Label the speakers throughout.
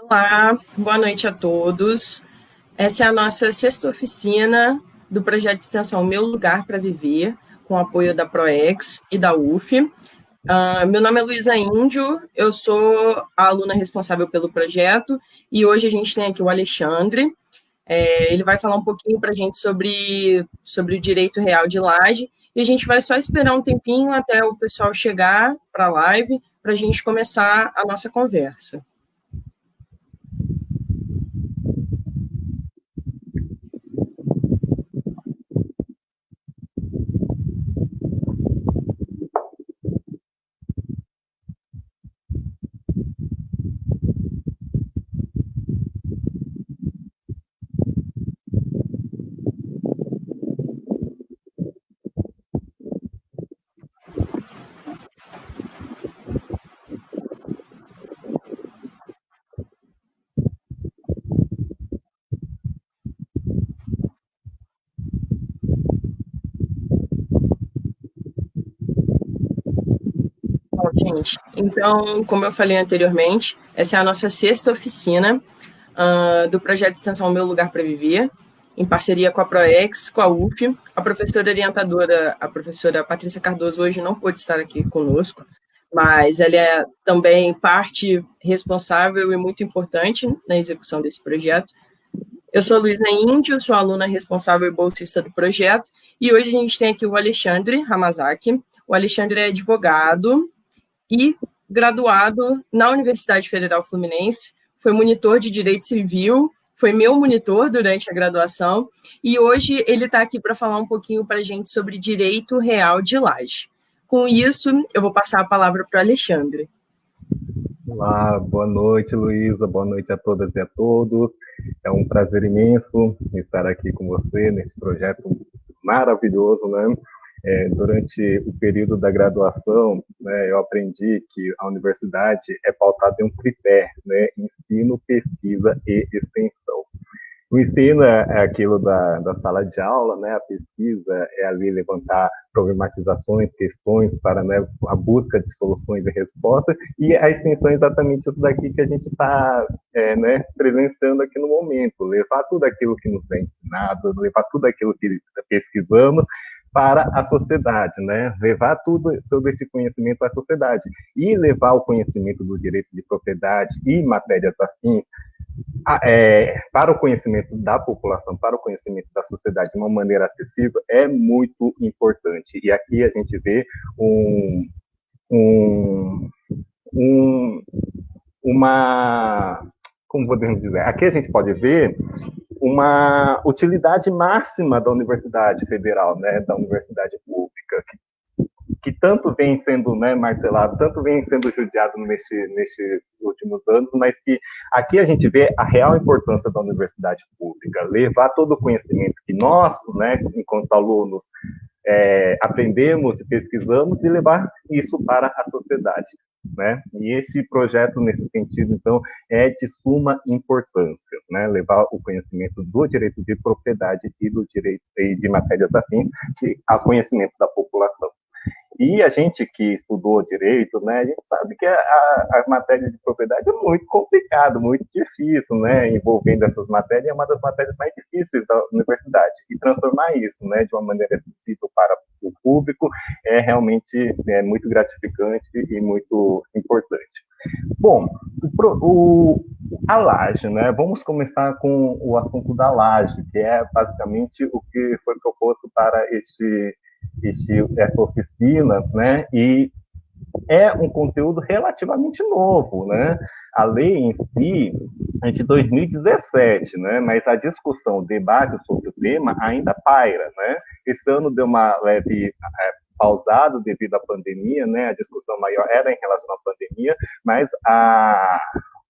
Speaker 1: Olá, boa noite a todos. Essa é a nossa sexta oficina do projeto de extensão Meu Lugar para Viver, com apoio da ProEx e da UF. Meu nome é Luísa Índio, eu sou a aluna responsável pelo projeto e hoje a gente tem aqui o Alexandre. Ele vai falar um pouquinho para a gente sobre o direito real de laje e a gente vai só esperar um tempinho até o pessoal chegar para a live para a gente começar a nossa conversa. Bom, gente, então, como eu falei anteriormente, essa é a nossa sexta oficina do projeto de extensão Meu Lugar para Viver, em parceria com a ProEx, com a UF. A professora orientadora, a professora Patrícia Cardoso, hoje não pôde estar aqui conosco, mas ela é também parte responsável e muito importante na execução desse projeto. Eu sou a Luísa Índio, sou aluna responsável e bolsista do projeto, e hoje a gente tem aqui o Alexandre Hamasaki. O Alexandre é advogado e graduado na Universidade Federal Fluminense, foi monitor de Direito Civil, foi meu monitor durante a graduação, e hoje ele está aqui para falar um pouquinho para a gente sobre direito real de laje. Com isso, eu vou passar a palavra para o Alexandre.
Speaker 2: Olá, boa noite, Luísa, boa noite a todas e a todos. É um prazer imenso estar aqui com você nesse projeto maravilhoso, né? Durante o período da graduação, né, eu aprendi que a universidade é pautada em um tripé, né? Ensino, pesquisa e extensão. O ensino é aquilo da sala de aula, né? A pesquisa é ali levantar problematizações, questões para, né, a busca de soluções e respostas, e a extensão é exatamente isso daqui que a gente está né, presenciando aqui no momento, levar tudo aquilo que nos é ensinado, levar tudo aquilo que pesquisamos para a sociedade, né? Levar todo esse conhecimento à sociedade e levar o conhecimento do direito de propriedade e matérias afins para o conhecimento da população, para o conhecimento da sociedade de uma maneira acessível, é muito importante. E aqui a gente vê uma, como podemos dizer, aqui a gente pode ver uma utilidade máxima da Universidade Federal, né, da Universidade Pública, que tanto vem sendo, né, martelado, tanto vem sendo judiado nesses últimos anos, mas que aqui a gente vê a real importância da universidade pública, levar todo o conhecimento que nós, né, enquanto alunos, aprendemos e pesquisamos e levar isso para a sociedade, né? E esse projeto, nesse sentido, então, é de suma importância, né? Levar o conhecimento do direito de propriedade e do direito de matérias afins ao conhecimento da população. E a gente que estudou direito, né, a gente sabe que a matéria de propriedade é muito complicado, muito difícil, né, envolvendo essas matérias, é uma das matérias mais difíceis da universidade. E transformar isso, né, de uma maneira acessível para o público é realmente muito gratificante e muito importante. Bom, a laje, né? Vamos começar com o assunto da laje, que é basicamente o que foi proposto para essa oficina, né? E é um conteúdo relativamente novo, né? A lei em si é de 2017, né? Mas a discussão, o debate sobre o tema ainda paira, né? Esse ano deu uma leve pausada devido à pandemia, né? A discussão maior era em relação à pandemia, mas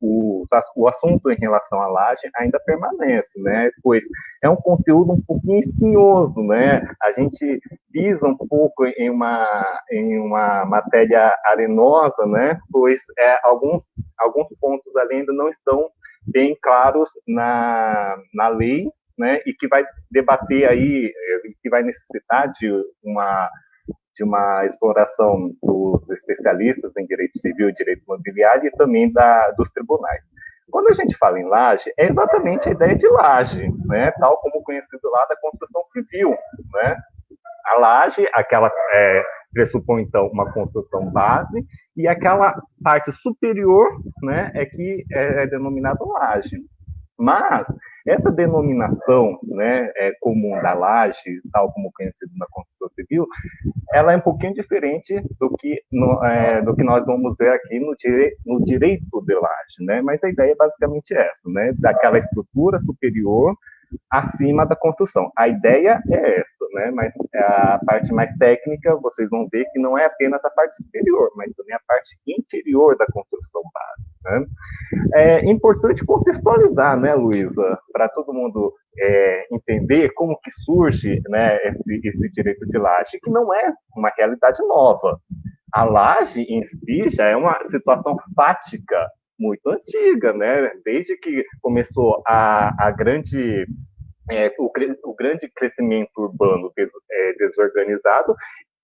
Speaker 2: o assunto em relação à laje ainda permanece, né? Pois é um conteúdo um pouquinho espinhoso, né? A gente pisa um pouco em uma matéria arenosa, né? Pois alguns pontos ali ainda não estão bem claros na lei, né? E que vai debater aí, que vai necessitar de uma exploração dos especialistas em direito civil e direito imobiliário e também dos tribunais. Quando a gente fala em laje, é exatamente a ideia de laje, né? Tal como conhecido lá da construção civil, né? A laje, aquela pressupõe então uma construção base, e aquela parte superior, né, é que é denominada laje. Mas essa denominação, né, comum da laje, tal como conhecido na construção civil, ela é um pouquinho diferente do que nós vamos ver aqui no direito de laje, né? Mas a ideia é basicamente essa, né? Daquela estrutura superior acima da construção. A ideia é essa, né? Mas a parte mais técnica, vocês vão ver que não é apenas a parte superior, mas também a parte inferior da construção base, né? É importante contextualizar, né, Luísa, para todo mundo entender como que surge, né, esse direito de laje, que não é uma realidade nova. A laje em si já é uma situação fática muito antiga, né? Desde que começou o grande crescimento urbano desorganizado,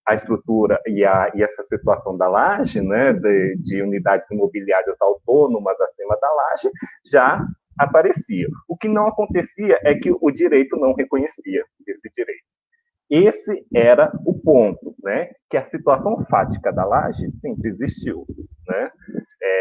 Speaker 2: a estrutura e essa situação da laje, né, de unidades imobiliárias autônomas acima da laje, já aparecia. O que não acontecia é que o direito não reconhecia esse direito. Esse era o ponto, né, que a situação fática da laje sempre existiu, né?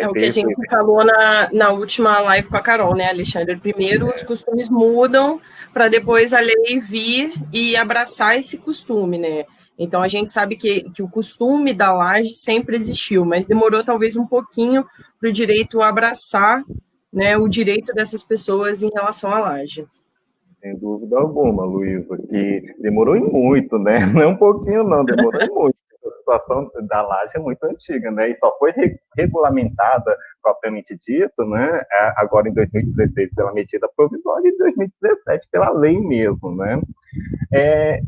Speaker 1: É o que a gente falou na última live com a Carol, né, Alexandre? Primeiro os costumes mudam para depois a lei vir e abraçar esse costume, né? Então a gente sabe que o costume da laje sempre existiu, mas demorou talvez um pouquinho para o direito abraçar, né, o direito dessas pessoas em relação à laje.
Speaker 2: Sem dúvida alguma, Luísa, que demorou muito, né? Não é um pouquinho, não, demorou muito. A situação da laje é muito antiga, né? E só foi regulamentada, propriamente dito, né? Agora em 2016 pela medida provisória e em 2017 pela lei mesmo, né?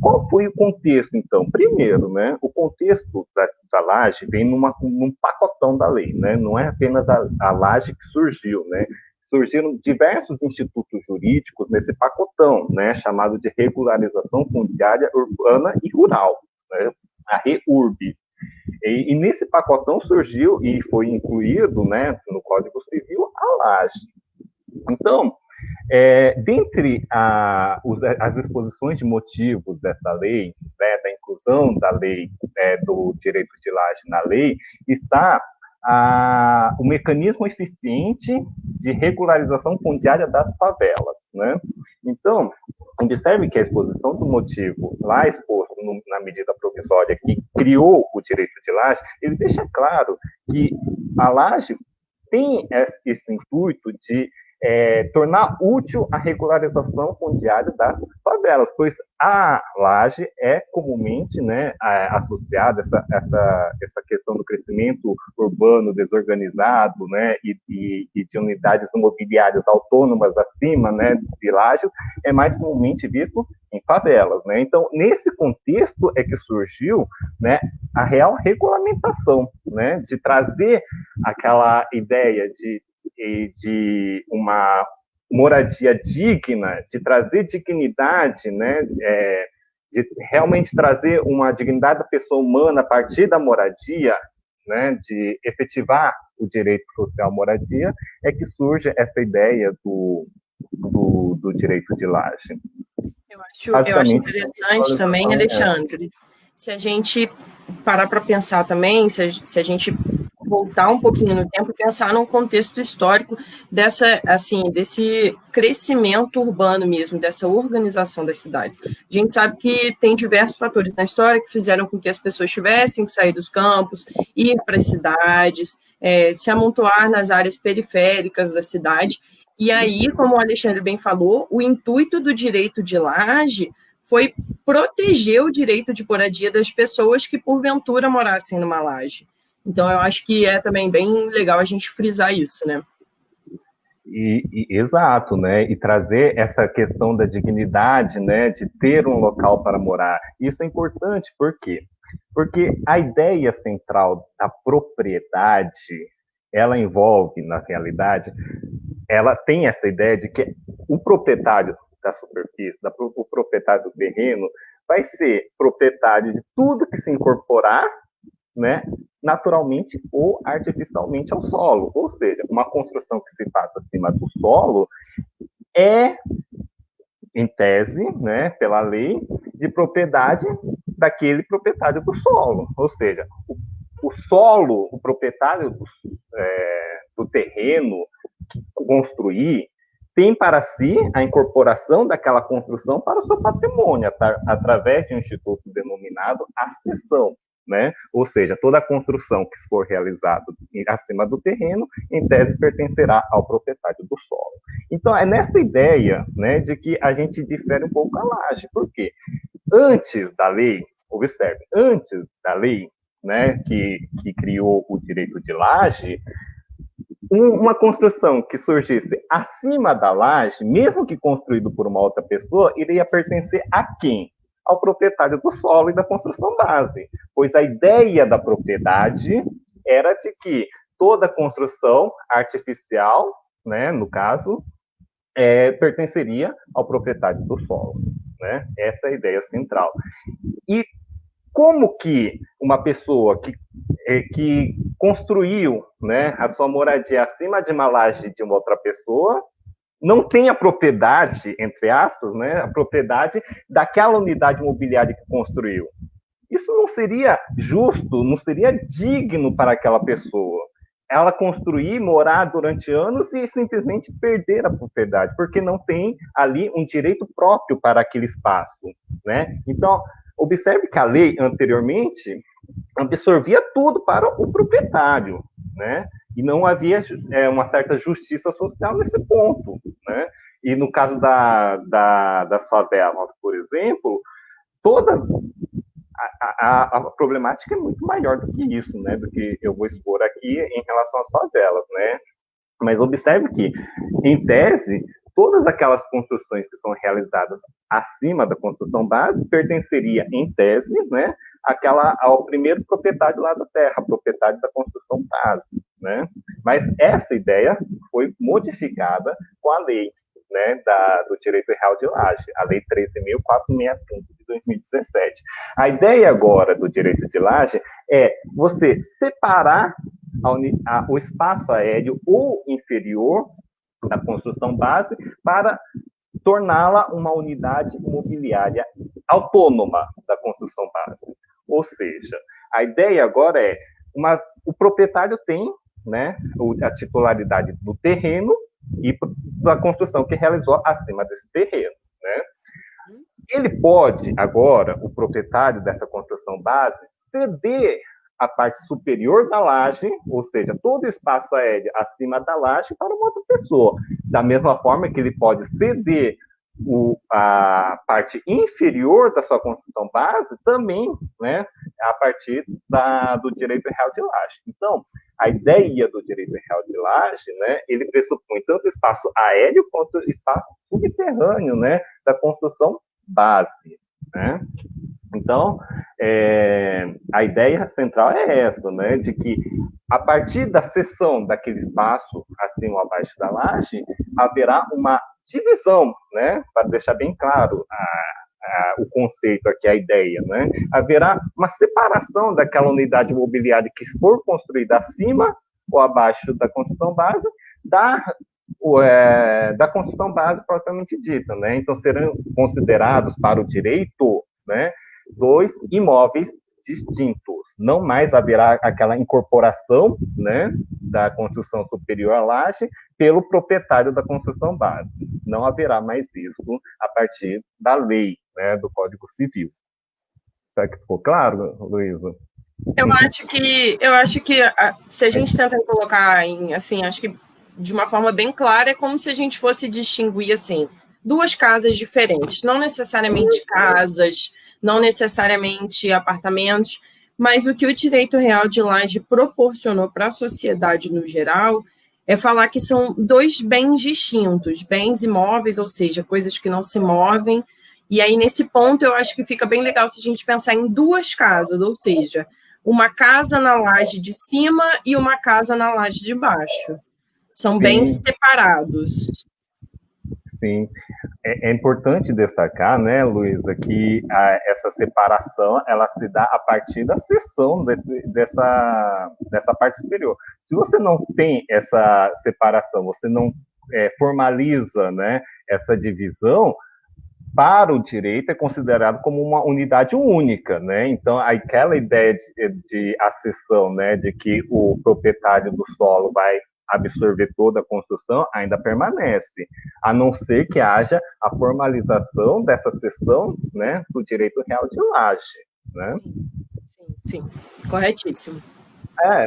Speaker 2: Qual foi o contexto, então? Primeiro, né? O contexto da laje vem num pacotão da lei, né? Não é apenas a laje que surgiu, né? Surgiram diversos institutos jurídicos nesse pacotão, né, chamado de regularização fundiária urbana e rural, né, a REURB. E nesse pacotão surgiu e foi incluído, né, no Código Civil a laje. Então, dentre as exposições de motivos dessa lei, né, da inclusão da lei do direito de laje na lei, está o mecanismo eficiente de regularização fundiária das favelas, né? Então, observe que a exposição do motivo lá exposto na medida provisória que criou o direito de laje, ele deixa claro que a laje tem esse intuito de tornar útil a regularização fundiária das favelas, pois a laje é comumente, né, associada a essa questão do crescimento urbano desorganizado, né, e de unidades imobiliárias autônomas acima, né, de lajes, é mais comumente visto em favelas, né? Então, nesse contexto é que surgiu, né, a real regulamentação, né, de trazer aquela ideia de uma moradia digna, de trazer dignidade, né, de realmente trazer uma dignidade da pessoa humana a partir da moradia, né, de efetivar o direito social à moradia, é que surge essa ideia do direito de laje.
Speaker 1: Eu acho interessante também, Alexandre, se a gente parar para pensar também, se a gente voltar um pouquinho no tempo e pensar num contexto histórico desse crescimento urbano mesmo, dessa organização das cidades. A gente sabe que tem diversos fatores na história que fizeram com que as pessoas tivessem que sair dos campos, ir para as cidades, se amontoar nas áreas periféricas da cidade. E aí, como o Alexandre bem falou, o intuito do direito de laje foi proteger o direito de moradia das pessoas que, porventura, morassem numa laje. Então, eu acho que é também bem legal a gente frisar isso, né?
Speaker 2: Exato, né? E trazer essa questão da dignidade, né? De ter um local para morar. Isso é importante, por quê? Porque a ideia central da propriedade, ela envolve, na realidade, ela tem essa ideia de que o proprietário da superfície, o proprietário do terreno, vai ser proprietário de tudo que se incorporar né, naturalmente ou artificialmente ao solo. Ou seja, uma construção que se faz acima do solo é, em tese, né, pela lei, de propriedade daquele proprietário do solo. Ou seja, o solo, o proprietário do terreno que construir, tem para si a incorporação daquela construção para o seu patrimônio, através de um instituto denominado accessão, né? Ou seja, toda a construção que for realizada acima do terreno, em tese, pertencerá ao proprietário do solo. Então, é nessa ideia, né, de que a gente difere um pouco a laje. Por quê? Antes da lei, observe, antes da lei, né, que criou o direito de laje, uma construção que surgisse acima da laje, mesmo que construído por uma outra pessoa, iria pertencer a quem? Ao proprietário do solo e da construção base, pois a ideia da propriedade era de que toda construção artificial, né, no caso, pertenceria ao proprietário do solo, né? Essa é a ideia central. E como que uma pessoa que construiu, né, a sua moradia acima de uma laje de uma outra pessoa não tem a propriedade, entre aspas, né, a propriedade daquela unidade imobiliária que construiu? Isso não seria justo, não seria digno para aquela pessoa. Ela construir, morar durante anos e simplesmente perder a propriedade, porque não tem ali um direito próprio para aquele espaço, né? Então, observe que a lei, anteriormente, absorvia tudo para o proprietário, né? E não havia uma certa justiça social nesse ponto, né? E no caso das favelas, por exemplo, todas a problemática é muito maior do que isso, né? Do que eu vou expor aqui em relação às favelas, né? Mas observe que, em tese, todas aquelas construções que são realizadas acima da construção base pertenceria, em tese, né, ao primeiro proprietário lá da terra, proprietário da construção base, né? Mas essa ideia foi modificada com a lei, né, do direito real de laje, a lei 13.465 de 2017. A ideia agora do direito de laje é você separar o espaço aéreo ou inferior da construção base para torná-la uma unidade imobiliária autônoma da construção base. Ou seja, a ideia agora é o proprietário tem, né, a titularidade do terreno e da construção que realizou acima desse terreno, né? Ele pode, agora, o proprietário dessa construção base, ceder a parte superior da laje, ou seja, todo o espaço aéreo acima da laje, para uma outra pessoa. Da mesma forma que ele pode ceder a parte inferior da sua construção base, também, né, a partir do direito real de laje. Então, a ideia do direito real de laje, né, ele pressupõe tanto o espaço aéreo quanto o espaço subterrâneo, né, da construção base, né? Então, a ideia central é essa, né, de que a partir da cessão daquele espaço, acima ou abaixo da laje, haverá uma divisão, né, para deixar bem claro o conceito aqui, a ideia, né, haverá uma separação daquela unidade imobiliária que for construída acima ou abaixo da construção base, da construção base propriamente dita, né, então serão considerados para o direito, né, dois imóveis distintos. Não mais haverá aquela incorporação, né, da construção superior à laje pelo proprietário da construção base. Não haverá mais isso a partir da lei, né, do Código Civil. Será que ficou claro, Luísa?
Speaker 1: Eu acho que se a gente tenta colocar assim, acho que de uma forma bem clara, é como se a gente fosse distinguir assim duas casas diferentes, não necessariamente casas, não necessariamente apartamentos, mas o que o direito real de laje proporcionou para a sociedade no geral é falar que são dois bens distintos, bens imóveis, ou seja, coisas que não se movem. E aí, nesse ponto, eu acho que fica bem legal se a gente pensar em duas casas, ou seja, uma casa na laje de cima e uma casa na laje de baixo. São bens separados.
Speaker 2: Sim, é importante destacar, né, Luísa, que essa separação, ela se dá a partir da seção dessa parte superior. Se você não tem essa separação, você não formaliza, né, essa divisão, para o direito é considerado como uma unidade única, né? Então, aquela ideia de acessão, né, de que o proprietário do solo vai absorver toda a construção, ainda permanece, a não ser que haja a formalização dessa cessão, né, do direito real de laje, né?
Speaker 1: Sim, corretíssimo.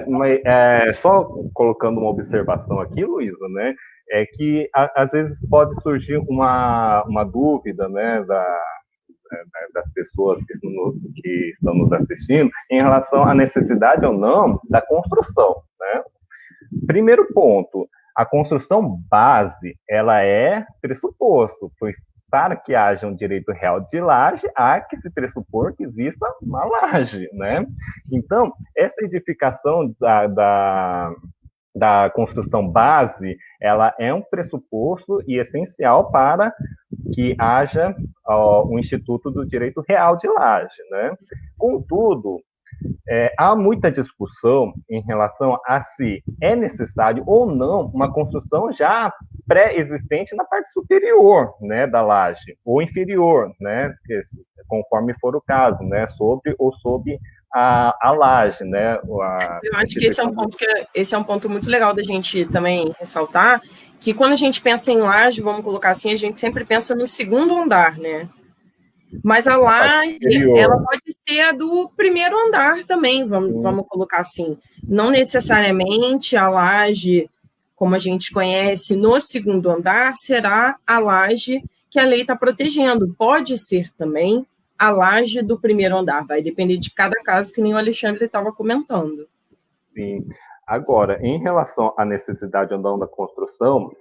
Speaker 2: Mas só colocando uma observação aqui, Luísa, né, é que às vezes pode surgir uma dúvida, né, das pessoas que estão nos assistindo em relação à necessidade ou não da construção, né? Primeiro ponto, a construção base, ela é pressuposto, pois para que haja um direito real de laje, há que se pressupor que exista uma laje, né? Então, essa edificação da construção base, ela é um pressuposto e essencial para que haja o Instituto do Direito Real de Laje, né? Contudo, há muita discussão em relação a se é necessário ou não uma construção já pré-existente na parte superior, né, da laje, ou inferior, né, conforme for o caso, né, sobre ou sob a laje, né.
Speaker 1: Eu acho que esse é um ponto muito legal da gente também ressaltar, que quando a gente pensa em laje, vamos colocar assim, a gente sempre pensa no segundo andar, né? Mas a laje, ela pode ser a do primeiro andar também, vamos colocar assim. Não necessariamente a laje, como a gente conhece, no segundo andar, será a laje que a lei está protegendo. Pode ser também a laje do primeiro andar, vai depender de cada caso, que nem o Alexandre estava comentando.
Speaker 2: Sim. Agora, em relação à necessidade ou não da construção,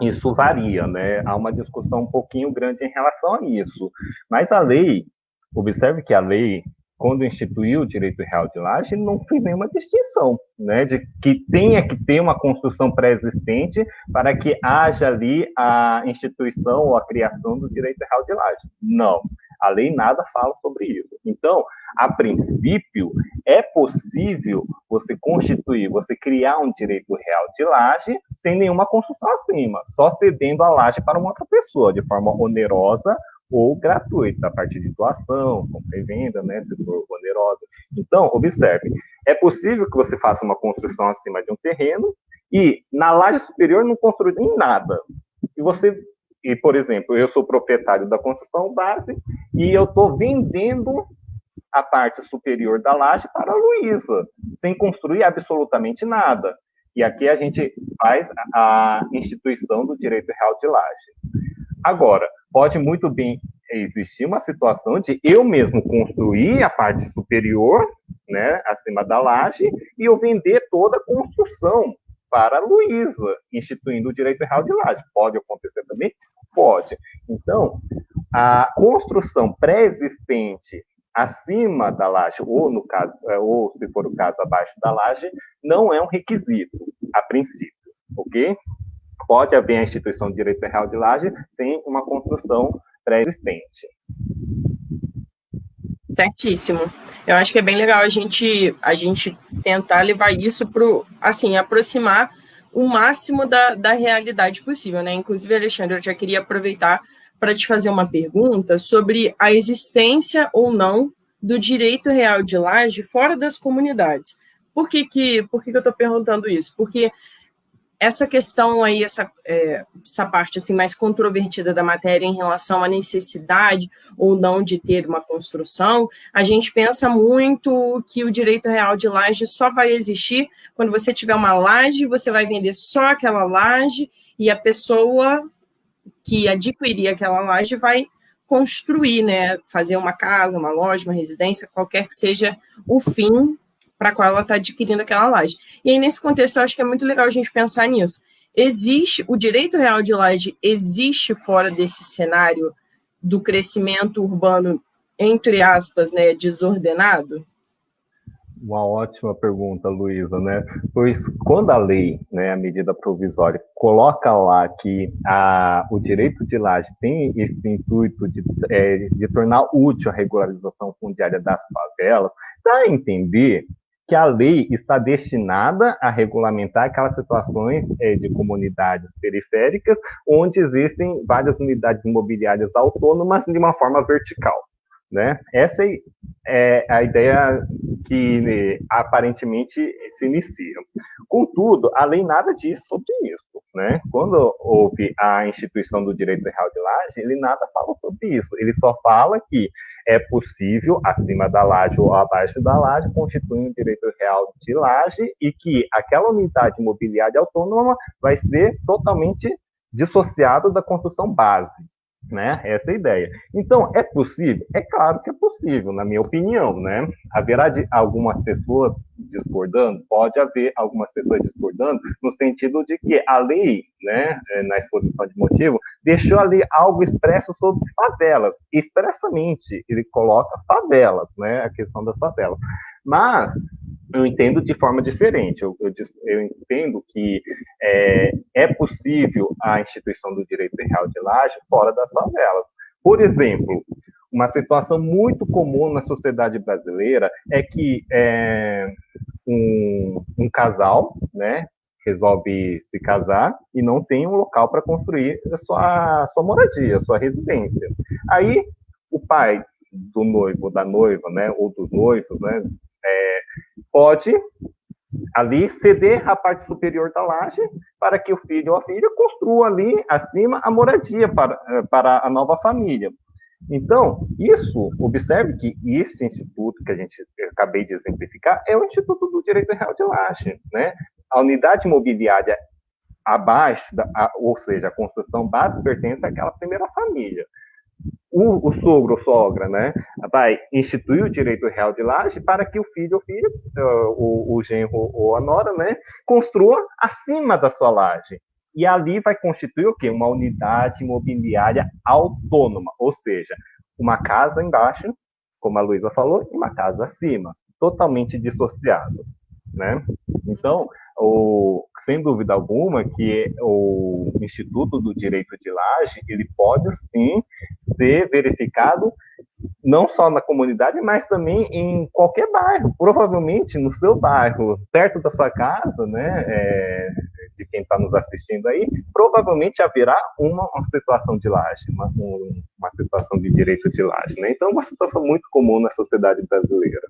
Speaker 2: isso varia, né? Há uma discussão um pouquinho grande em relação a isso. Mas a lei, observe que a lei, quando instituiu o direito real de laje, não fez nenhuma distinção, né? De que tenha que ter uma construção pré-existente para que haja ali a instituição ou a criação do direito real de laje. Não. A lei nada fala sobre isso. Então, a princípio, é possível você constituir, você criar um direito real de laje sem nenhuma construção acima, só cedendo a laje para uma outra pessoa, de forma onerosa ou gratuita, a partir de doação, compra e venda, né, se for onerosa. Então, observe, é possível que você faça uma construção acima de um terreno e na laje superior não construir em nada. E, por exemplo, eu sou proprietário da construção base e eu estou vendendo a parte superior da laje para a Luísa, sem construir absolutamente nada. E aqui a gente faz a instituição do direito real de laje. Agora, pode muito bem existir uma situação de eu mesmo construir a parte superior, né, acima da laje, e eu vender toda a construção para a Luísa, instituindo o direito real de laje. Pode acontecer também? Pode. Então, a construção pré-existente acima da laje, ou no caso, ou se for o caso abaixo da laje, não é um requisito, a princípio, ok? Pode haver a instituição de direito real de laje sem uma construção pré-existente.
Speaker 1: Certíssimo. Eu acho que é bem legal a gente tentar levar isso para, assim, aproximar o máximo da realidade possível, né? Inclusive, Alexandre, eu já queria aproveitar para te fazer uma pergunta sobre a existência ou não do direito real de laje fora das comunidades. Por que eu estou perguntando isso? Porque essa questão aí, essa parte assim, mais controvertida da matéria em relação à necessidade ou não de ter uma construção, a gente pensa muito que o direito real de laje só vai existir quando você tiver uma laje, você vai vender só aquela laje e a pessoa que adquirir aquela laje vai construir, né, fazer uma casa, uma loja, uma residência, qualquer que seja o fim para a qual ela está adquirindo aquela laje. E aí, nesse contexto, eu acho que é muito legal a gente pensar nisso. O direito real de laje existe fora desse cenário do crescimento urbano, entre aspas, né, desordenado?
Speaker 2: Uma ótima pergunta, Luísa, né? Pois quando a lei, né, a medida provisória, coloca lá que o direito de laje tem esse intuito de tornar útil a regularização fundiária das favelas, dá a entender que a lei está destinada a regulamentar aquelas situações de comunidades periféricas onde existem várias unidades imobiliárias autônomas de uma forma vertical. Né? Essa é a ideia que aparentemente se inicia. Contudo, a lei nada diz sobre isso. Né? Quando houve a instituição do direito real de laje, ele nada fala sobre isso. Ele só fala que é possível, acima da laje ou abaixo da laje, constituir um direito real de laje e que aquela unidade imobiliária autônoma vai ser totalmente dissociada da construção base. Né? Essa é a ideia. Então, é possível? É claro que é possível, na minha opinião, né? Haverá algumas pessoas discordando? Pode haver algumas pessoas discordando, no sentido de que a lei, né, na exposição de motivo, deixou ali algo expresso sobre favelas. Expressamente, ele coloca favelas, né? A questão das favelas. Mas eu entendo de forma diferente. Eu entendo que é possível a instituição do direito real de laje fora das favelas. Por exemplo, uma situação muito comum na sociedade brasileira é que um casal, né, resolve se casar e não tem um local para construir a sua moradia, a sua residência. Aí o pai do noivo, da noiva, né, ou dos noivos, né, pode ali ceder a parte superior da laje para que o filho ou a filha construa ali acima a moradia para a nova família. Então, isso, observe que este instituto que eu acabei de exemplificar é o Instituto do Direito Real de Laje, né? A unidade imobiliária abaixo, ou seja, a construção base pertence àquela primeira família. O sogro ou sogra, né, vai instituir o direito real de laje para que o filho ou filha, o genro ou a nora, né, construa acima da sua laje. E ali vai constituir o quê? Uma unidade imobiliária autônoma, ou seja, uma casa embaixo, como a Luísa falou, e uma casa acima, totalmente dissociado, né? Então, sem dúvida alguma, que o Instituto do Direito de Laje, ele pode sim ser verificado não só na comunidade, mas também em qualquer bairro. Provavelmente no seu bairro, perto da sua casa, né, de quem está nos assistindo aí, provavelmente haverá uma situação de laje, uma situação de direito de laje. Né? Então, é uma situação muito comum na sociedade brasileira.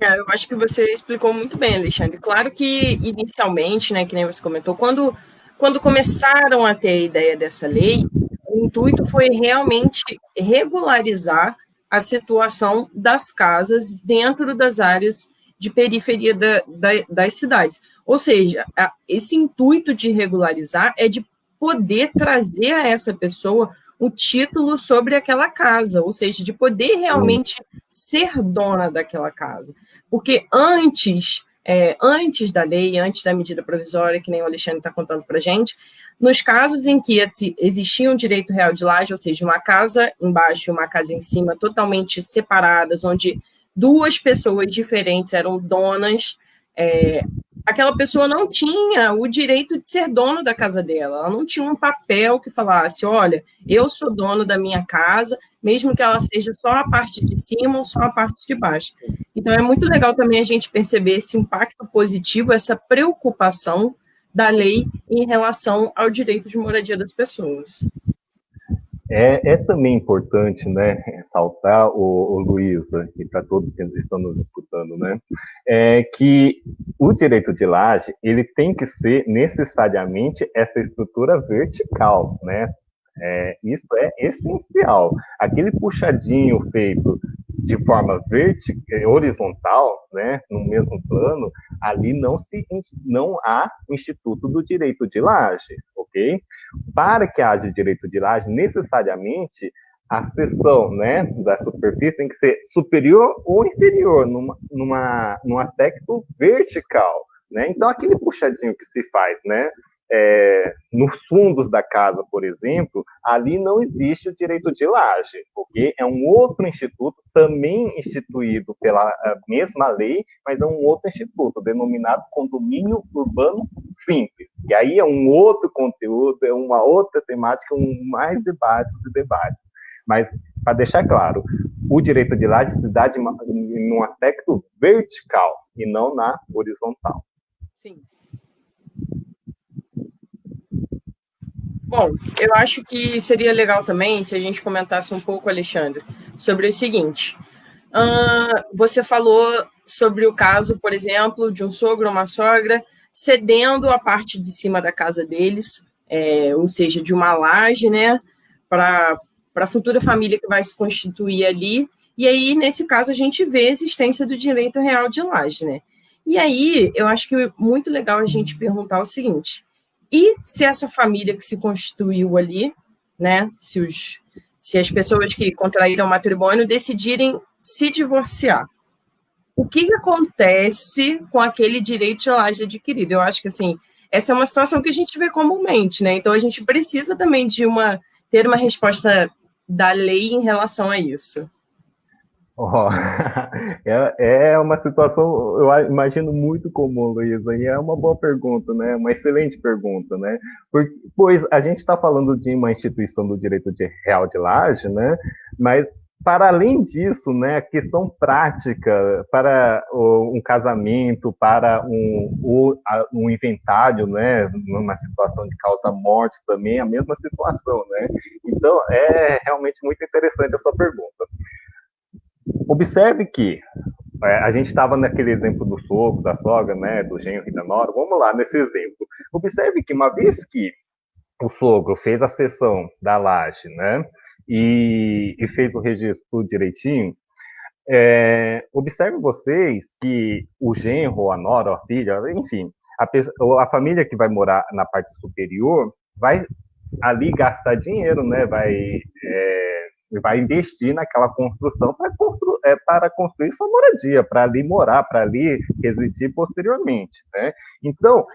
Speaker 1: Eu acho que você explicou muito bem, Alexandre. Claro que, inicialmente, né, que nem você comentou, quando começaram a ter a ideia dessa lei, o intuito foi realmente regularizar a situação das casas dentro das áreas de periferia das cidades. Ou seja, esse intuito de regularizar é de poder trazer a essa pessoa o título sobre aquela casa, ou seja, de poder realmente ser dona daquela casa. Porque antes da lei, antes da medida provisória, que nem o Alexandre está contando para a gente, nos casos em que existia um direito real de laje, ou seja, uma casa embaixo e uma casa em cima, totalmente separadas, onde duas pessoas diferentes eram donas, aquela pessoa não tinha o direito de ser dono da casa dela, ela não tinha um papel que falasse, olha, eu sou dono da minha casa, mesmo que ela seja só a parte de cima ou só a parte de baixo. Então, é muito legal também a gente perceber esse impacto positivo, essa preocupação da lei em relação ao direito de moradia das pessoas.
Speaker 2: É também importante, né, ressaltar, o Luísa, e para todos que estão nos escutando, né, que o direito de laje, ele tem que ser necessariamente essa estrutura vertical, né, isso é essencial. Aquele puxadinho feito de forma horizontal, né, no mesmo plano, ali não há o Instituto do Direito de Laje, ok? Para que haja direito de laje, necessariamente a seção, né, da superfície tem que ser superior ou inferior, num aspecto vertical. Né? Então, aquele puxadinho que se faz, né, nos fundos da casa, por exemplo, ali não existe o direito de laje, porque é um outro instituto, também instituído pela mesma lei, mas é um outro instituto, denominado condomínio urbano simples. E aí é um outro conteúdo, é uma outra temática, mais debates e debates. Mas, para deixar claro, o direito de laje se dá num aspecto vertical e não na horizontal.
Speaker 1: Sim. Bom, eu acho que seria legal também se a gente comentasse um pouco, Alexandre, sobre o seguinte. Você falou sobre o caso, por exemplo, de um sogro ou uma sogra cedendo a parte de cima da casa deles, ou seja, de uma laje, né, para a futura família que vai se constituir ali. E aí, nesse caso, a gente vê a existência do direito real de laje, né? E aí, eu acho que é muito legal a gente perguntar o seguinte: e se essa família que se constituiu ali, né, se as pessoas que contraíram matrimônio decidirem se divorciar, o que acontece com aquele direito de laje adquirido? Eu acho que, assim, essa é uma situação que a gente vê comumente, né? Então, a gente precisa também ter uma resposta da lei em relação a isso.
Speaker 2: Oh, é uma situação, eu imagino, muito comum, Luísa, e é uma boa pergunta, né? Uma excelente pergunta, né? Pois a gente está falando de uma instituição do direito real de laje, né? Mas, para além disso, né, a questão prática para um casamento, para um inventário, né, numa situação de causa-morte também, a mesma situação, né? Então, é realmente muito interessante a sua pergunta. Observe que a gente estava naquele exemplo do sogro, da sogra, né, do genro e da nora. Vamos lá nesse exemplo. Observe que uma vez que o sogro fez a cessão da laje, né, e fez o registro direitinho, observe vocês que o genro, a nora, a filha, enfim, a família que vai morar na parte superior vai ali gastar dinheiro, né, vai investir naquela construção para construir sua moradia, para ali morar, para ali residir posteriormente, né? Então,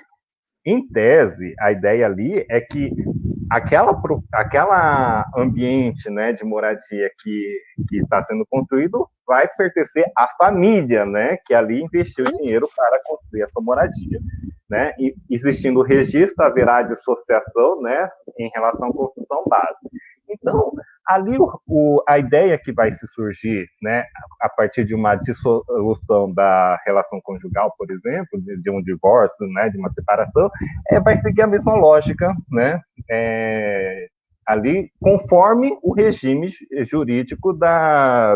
Speaker 2: em tese, a ideia ali é que aquela ambiente, né, de moradia que está sendo construído vai pertencer à família, né, que ali investiu dinheiro para construir essa moradia, né? E existindo o registro, haverá dissociação, né, em relação à construção base. Então, ali a ideia que vai se surgir, né, a partir de uma dissolução da relação conjugal, por exemplo, de um divórcio, né, de uma separação, vai seguir a mesma lógica, né, ali conforme o regime jurídico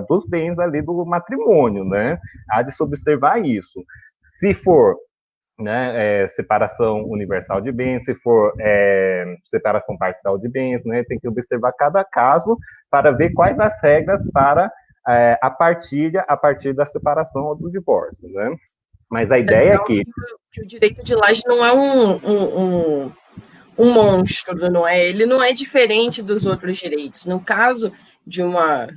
Speaker 2: dos bens ali do matrimônio, né, há de se observar isso. Se for, né, separação universal de bens, se for separação parcial de bens, né, tem que observar cada caso para ver quais as regras para a partilha a partir da separação ou do divórcio, né? Mas a ideia é que
Speaker 1: o direito de laje não é um monstro, não é? Ele não é diferente dos outros direitos. No caso de uma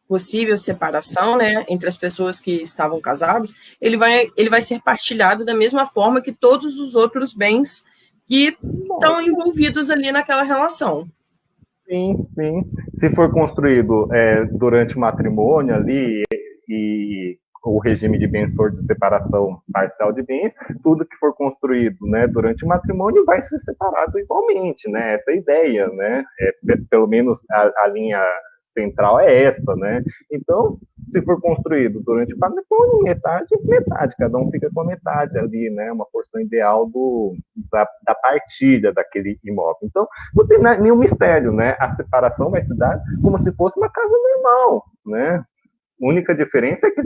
Speaker 1: possível separação, né, entre as pessoas que estavam casadas, ele vai ser partilhado da mesma forma que todos os outros bens que estão envolvidos ali naquela relação.
Speaker 2: Sim, sim. Se for construído durante o matrimônio ali e o regime de bens for de separação parcial de bens, tudo que for construído, né, durante o matrimônio vai ser separado igualmente, né? Essa é a ideia, né? Pelo menos a linha central é esta, né? Então, se for construído durante o patrimônio, metade, cada um fica com a metade ali, né? Uma porção ideal da partilha daquele imóvel. Então, não tem nenhum mistério, né? A separação vai se dar como se fosse uma casa normal, né? A única diferença é que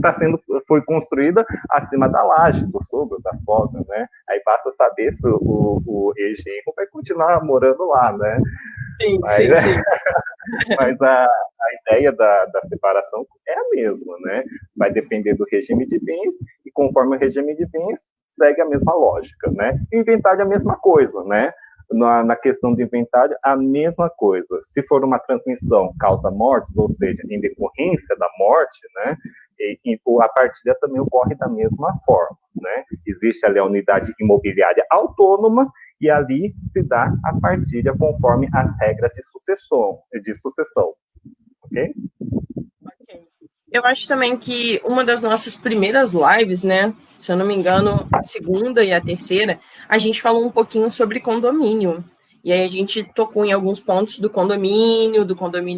Speaker 2: foi construída acima da laje, do sogro, da sogra, né? Aí basta saber se o ex-genro vai continuar morando lá, né?
Speaker 1: Sim,
Speaker 2: mas,
Speaker 1: sim.
Speaker 2: Mas a ideia da separação é a mesma, né? Vai depender do regime de bens e conforme o regime de bens segue a mesma lógica, né? E inventário é a mesma coisa, né? Na questão do inventário, a mesma coisa. Se for uma transmissão causa-mortes, ou seja, em decorrência da morte, né, a partilha também ocorre da mesma forma, né? Existe ali a unidade imobiliária autônoma e ali se dá a partilha conforme as regras de sucessão, ok?
Speaker 1: Ok. Eu acho também que uma das nossas primeiras lives, né, se eu não me engano, a segunda e a terceira, a gente falou um pouquinho sobre condomínio. E aí a gente tocou em alguns pontos do condomínio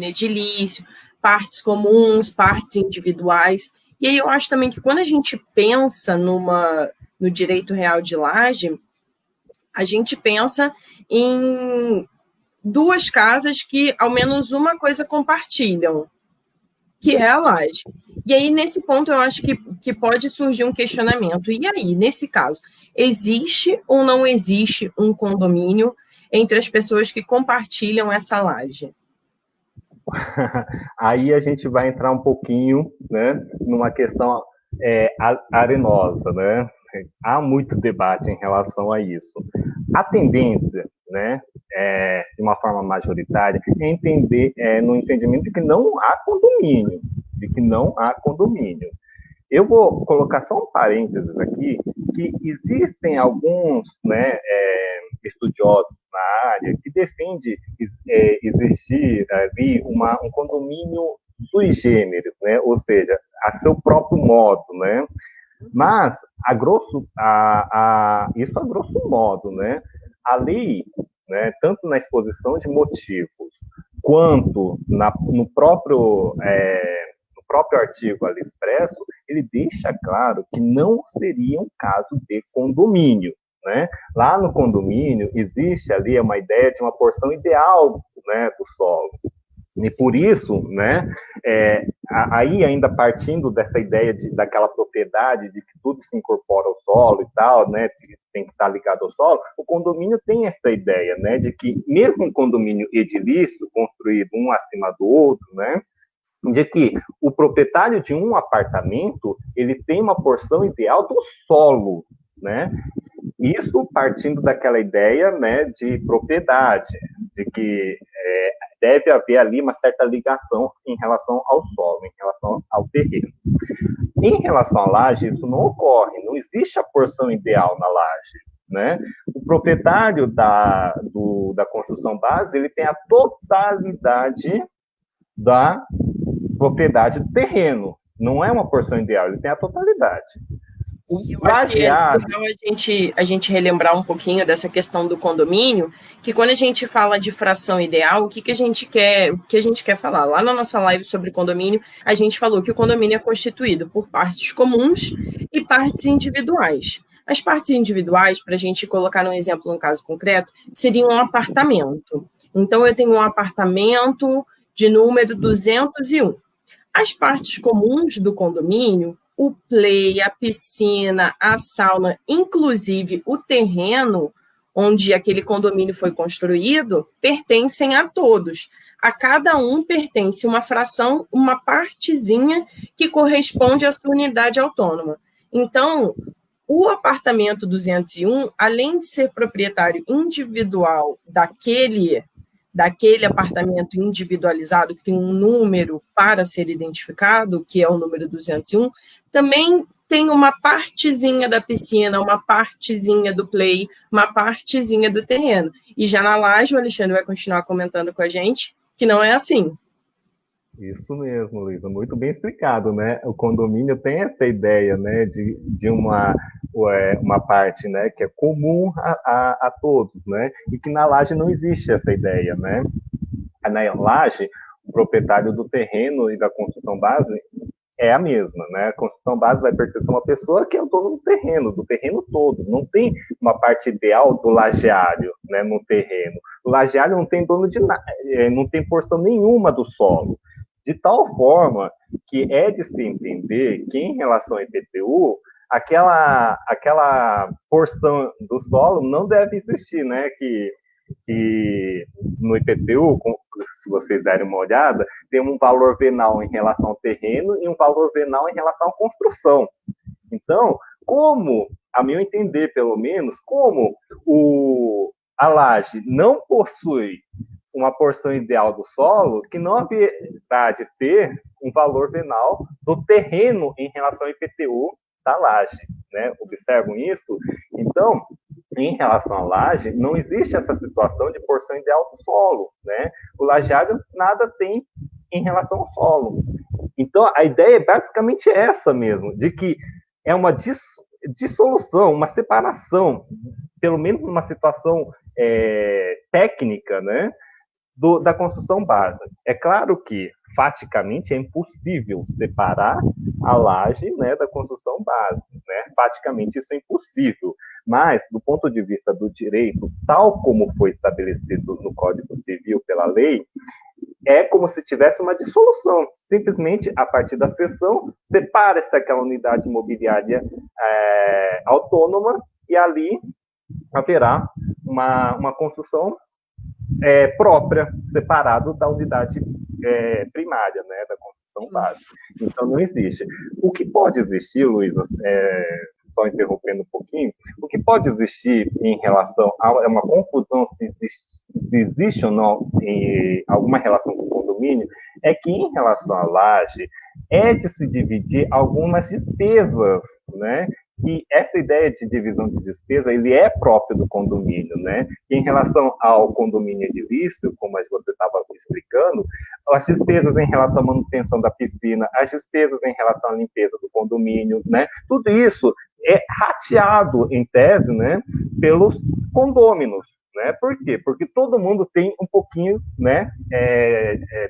Speaker 1: edilício, partes comuns, partes individuais. E aí eu acho também que quando a gente pensa no direito real de laje, a gente pensa em duas casas que ao menos uma coisa compartilham, que é a laje. E aí, nesse ponto, eu acho que pode surgir um questionamento. E aí, nesse caso, existe ou não existe um condomínio entre as pessoas que compartilham essa laje?
Speaker 2: Aí a gente vai entrar um pouquinho, né, numa questão arenosa, né? Há muito debate em relação a isso. A tendência, né, de uma forma majoritária, é entender, no entendimento de que não há condomínio, Eu vou colocar só um parênteses aqui, que existem alguns, né, estudiosos na área que defendem existir ali um condomínio sui generis, né, ou seja, a seu próprio modo, né, mas isso a grosso modo, né, a lei, né, tanto na exposição de motivos quanto no próprio artigo ali expresso, ele deixa claro que não seria um caso de condomínio, né? Lá no condomínio existe ali uma ideia de uma porção ideal, né, do solo. E por isso, né, aí ainda partindo dessa ideia daquela propriedade de que tudo se incorpora ao solo e tal, né, tem que estar ligado ao solo, o condomínio tem essa ideia, né, de que mesmo um condomínio edilício, construído um acima do outro, né, de que o proprietário de um apartamento, ele tem uma porção ideal do solo, né? Isso partindo daquela ideia, né, de propriedade, de que deve haver ali uma certa ligação em relação ao solo, em relação ao terreno. Em relação à laje, isso não ocorre, não existe a porção ideal na laje, né? O proprietário da construção base, ele tem a totalidade da propriedade do terreno. Não é uma porção ideal, ele tem a totalidade.
Speaker 1: E eu acho que é legal a gente relembrar um pouquinho dessa questão do condomínio, que quando a gente fala de fração ideal, o que a gente quer falar? Lá na nossa live sobre condomínio, a gente falou que o condomínio é constituído por partes comuns e partes individuais. As partes individuais, para a gente colocar num exemplo, num caso concreto, seria um apartamento. Então, eu tenho um apartamento de número 201. As partes comuns do condomínio, o play, a piscina, a sauna, inclusive o terreno onde aquele condomínio foi construído, pertencem a todos. A cada um pertence uma fração, uma partezinha que corresponde à sua unidade autônoma. Então, o apartamento 201, além de ser proprietário individual daquele apartamento individualizado, que tem um número para ser identificado, que é o número 201, também tem uma partezinha da piscina, uma partezinha do play, uma partezinha do terreno. E já na laje, o Alexandre vai continuar comentando com a gente que não é assim.
Speaker 2: Isso mesmo, Luísa, muito bem explicado, né? O condomínio tem essa ideia, né, de uma parte, né, que é comum a todos, né? E que na laje não existe essa ideia, né? Na laje, o proprietário do terreno e da construção base é a mesma, né? A construção base vai pertencer a uma pessoa que é o dono do terreno todo. Não tem uma parte ideal do lajeário, né, no terreno. O lajeário não tem dono de nada, não tem porção nenhuma do solo. De tal forma que é de se entender que, em relação ao IPTU, aquela porção do solo não deve existir, né? Que no IPTU, se vocês derem uma olhada, tem um valor venal em relação ao terreno e um valor venal em relação à construção. Então, a meu entender, pelo menos, como a laje não possui uma porção ideal do solo, que não haverá de ter um valor venal do terreno em relação ao IPTU da laje, né? Observam isso? Então, em relação à laje, não existe essa situação de porção ideal do solo, né? O lajeado nada tem em relação ao solo. Então, a ideia é basicamente essa mesmo, de que é uma dissolução, uma separação, pelo menos numa situação técnica, né, da construção base. É claro que, faticamente, é impossível separar a laje, né, da construção base. Né? Faticamente, isso é impossível. Mas, do ponto de vista do direito, tal como foi estabelecido no Código Civil pela lei, é como se tivesse uma dissolução. Simplesmente, a partir da cessão, separa-se aquela unidade imobiliária autônoma e ali haverá uma construção própria, separado da unidade primária, né, da construção básica. Então, não existe. O que pode existir, Luísa, só interrompendo um pouquinho, o que pode existir em relação a uma confusão se existe ou não alguma relação com o condomínio, é que em relação à laje, é de se dividir algumas despesas, né? E essa ideia de divisão de despesa, ele é próprio do condomínio, né? E em relação ao condomínio edilício, como você estava explicando, as despesas em relação à manutenção da piscina, as despesas em relação à limpeza do condomínio, né? Tudo isso é rateado, em tese, né, pelos condôminos, né? Por quê? Porque todo mundo tem um pouquinho, né?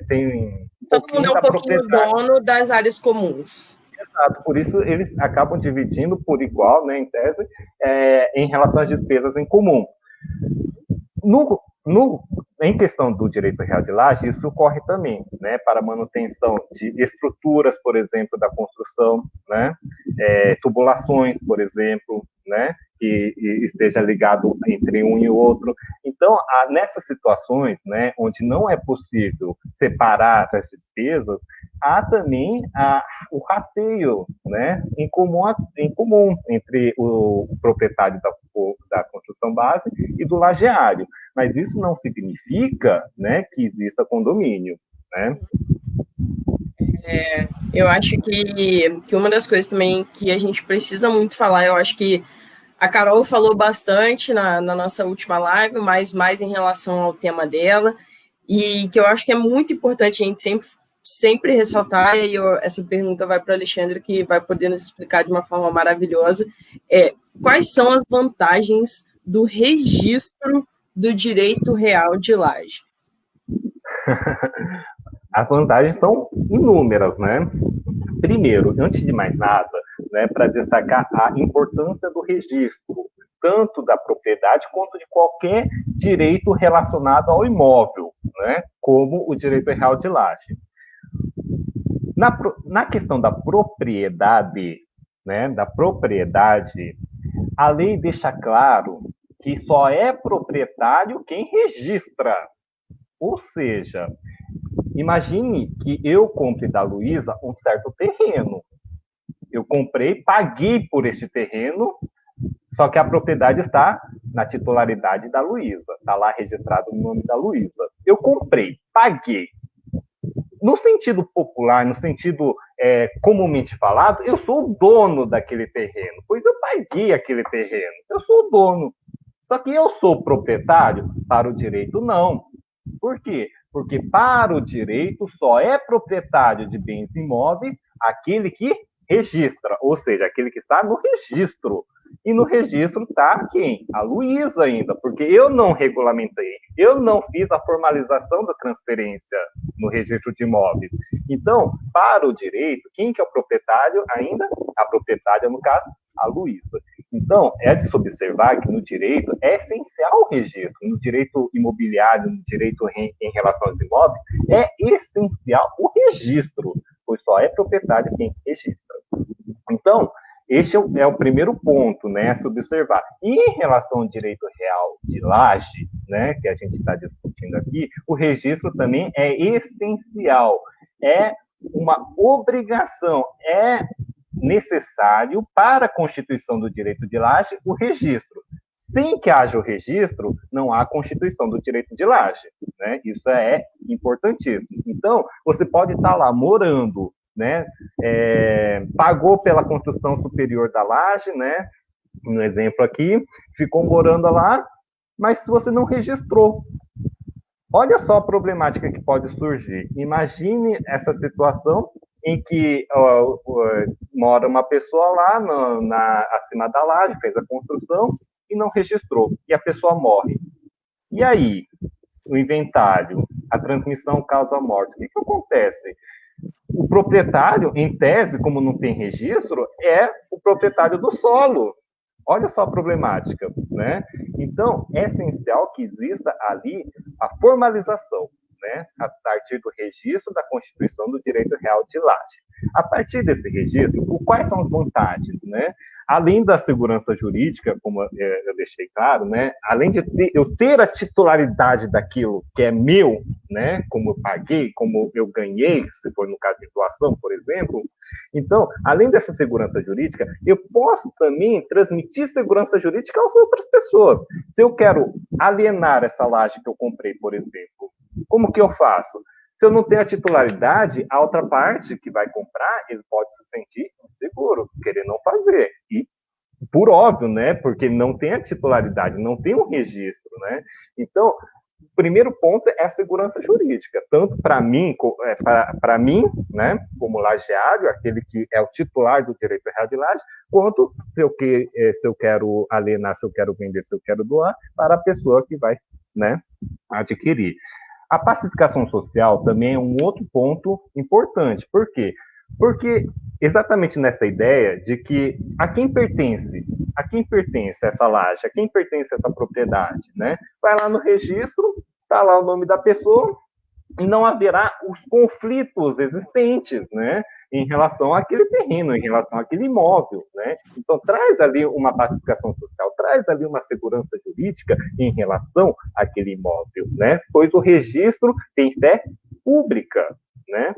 Speaker 2: Tem
Speaker 1: todo mundo é um pouquinho dono das áreas comuns.
Speaker 2: Exato, por isso eles acabam dividindo por igual, né, em tese, em relação às despesas em comum. Em questão do direito real de laje, isso ocorre também, né, para manutenção de estruturas, por exemplo, da construção, né, tubulações, por exemplo, né, que esteja ligado entre um e o outro. Então, nessas situações, né, onde não é possível separar as despesas, há também o rateio, né, em comum entre o proprietário da construção base e do lajeário. Mas isso não significa, né, que exista condomínio, né?
Speaker 1: Eu acho que uma das coisas também que a gente precisa muito falar, eu acho que a Carol falou bastante na nossa última live, mas mais em relação ao tema dela, e que eu acho que é muito importante a gente sempre ressaltar, e essa pergunta vai para o Alexandre, que vai poder nos explicar de uma forma maravilhosa, quais são as vantagens do registro do direito real de laje?
Speaker 2: As vantagens são inúmeras, né? Primeiro, antes de mais nada, né, para destacar a importância do registro, tanto da propriedade quanto de qualquer direito relacionado ao imóvel, né, como o direito real de laje. Na questão da propriedade, né, a lei deixa claro que só é proprietário quem registra. Ou seja, imagine que eu compre da Luísa um certo terreno. Eu comprei, paguei por este terreno, só que a propriedade está na titularidade da Luísa. Está lá registrado no nome da Luísa. Eu comprei, paguei. No sentido popular, no sentido comumente falado, eu sou o dono daquele terreno, pois eu paguei aquele terreno. Eu sou o dono. Só que eu sou proprietário? Para o direito, não. Por quê? Porque para o direito só é proprietário de bens imóveis aquele que registra, ou seja, aquele que está no registro. E no registro está quem? A Luísa ainda, porque eu não regulamentei, eu não fiz a formalização da transferência no registro de imóveis. Então, para o direito, quem que é o proprietário ainda? A proprietária, no caso, a Luísa. Então, é de se observar que no direito é essencial o registro. No direito imobiliário, no direito em relação aos imóveis, é essencial o registro, pois só é proprietário quem registra. Então, este é o primeiro ponto, né, a se observar. E em relação ao direito real de laje, né, que a gente está discutindo aqui, o registro também é essencial, é uma obrigação, é necessário para a constituição do direito de laje o registro. Sem que haja o registro, não há constituição do direito de laje, né? Isso é importantíssimo. Então, você pode estar lá morando, né? Pagou pela construção superior da laje, né? no exemplo aqui, ficou morando lá, mas se você não registrou, olha só a problemática que pode surgir. Imagine essa situação em que mora uma pessoa lá acima da laje, fez a construção e não registrou, e a pessoa morre. E aí, o inventário, a transmissão causa morte, o que acontece? O proprietário, em tese, como não tem registro, é o proprietário do solo. Olha só a problemática, né? Então, é essencial que exista ali a formalização, né? A partir do registro da constituição do direito real de laje. A partir desse registro, quais são as vantagens, né? Além da segurança jurídica, como eu deixei claro, né? Além de eu ter a titularidade daquilo que é meu, né? Como eu paguei, como eu ganhei, se for no caso de doação, por exemplo. Então, além dessa segurança jurídica, eu posso também transmitir segurança jurídica às outras pessoas. Se eu quero alienar essa laje que eu comprei, por exemplo, como que eu faço? Se eu não tenho a titularidade, a outra parte que vai comprar, ele pode se sentir inseguro, querer não fazer. E, por óbvio, né? Porque não tem a titularidade, não tem um registro, né? Então, o primeiro ponto é a segurança jurídica, tanto para mim, né, como lajeário, aquele que é o titular do direito real de laje, quanto se eu quero alienar, se eu quero vender, se eu quero doar, para a pessoa que vai, né, adquirir. A pacificação social também é um outro ponto importante. Por quê? Porque exatamente nessa ideia de que a quem pertence essa laje, a quem pertence essa propriedade, né? Vai lá no registro, está lá o nome da pessoa, e não haverá os conflitos existentes, né? Em relação àquele terreno, em relação àquele imóvel, né? Então, traz ali uma pacificação social, traz ali uma segurança jurídica em relação àquele imóvel, né? Pois o registro tem fé pública, né?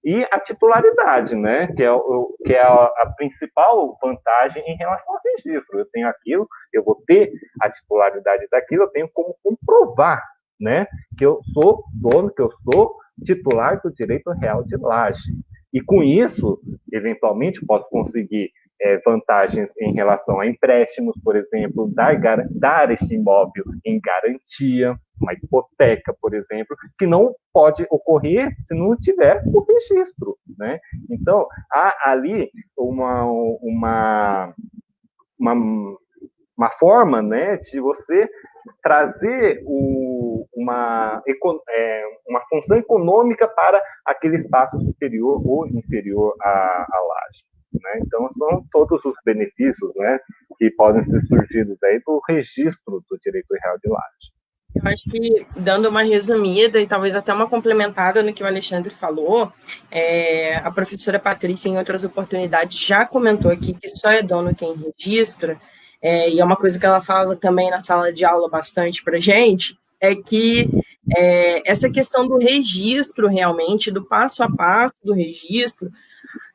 Speaker 2: E a titularidade, né? Que é a principal vantagem em relação ao registro. Eu tenho aquilo, eu vou ter a titularidade daquilo, eu tenho como comprovar, né? Que eu sou dono, que eu sou titular do direito real de laje. E com isso, eventualmente, posso conseguir vantagens em relação a empréstimos, por exemplo, dar este imóvel em garantia, uma hipoteca, por exemplo, que não pode ocorrer se não tiver o registro, né? Então, há ali uma forma, né, de você trazer uma função econômica para aquele espaço superior ou inferior à laje. Né? Então, são todos os benefícios, né, que podem ser surgidos aí do registro do direito real de laje.
Speaker 1: Eu acho que, dando uma resumida e talvez até uma complementada no que o Alexandre falou, a professora Patrícia, em outras oportunidades, já comentou aqui que só é dono quem registra, e é uma coisa que ela fala também na sala de aula bastante para a gente, é que essa questão do registro, realmente, do passo a passo do registro,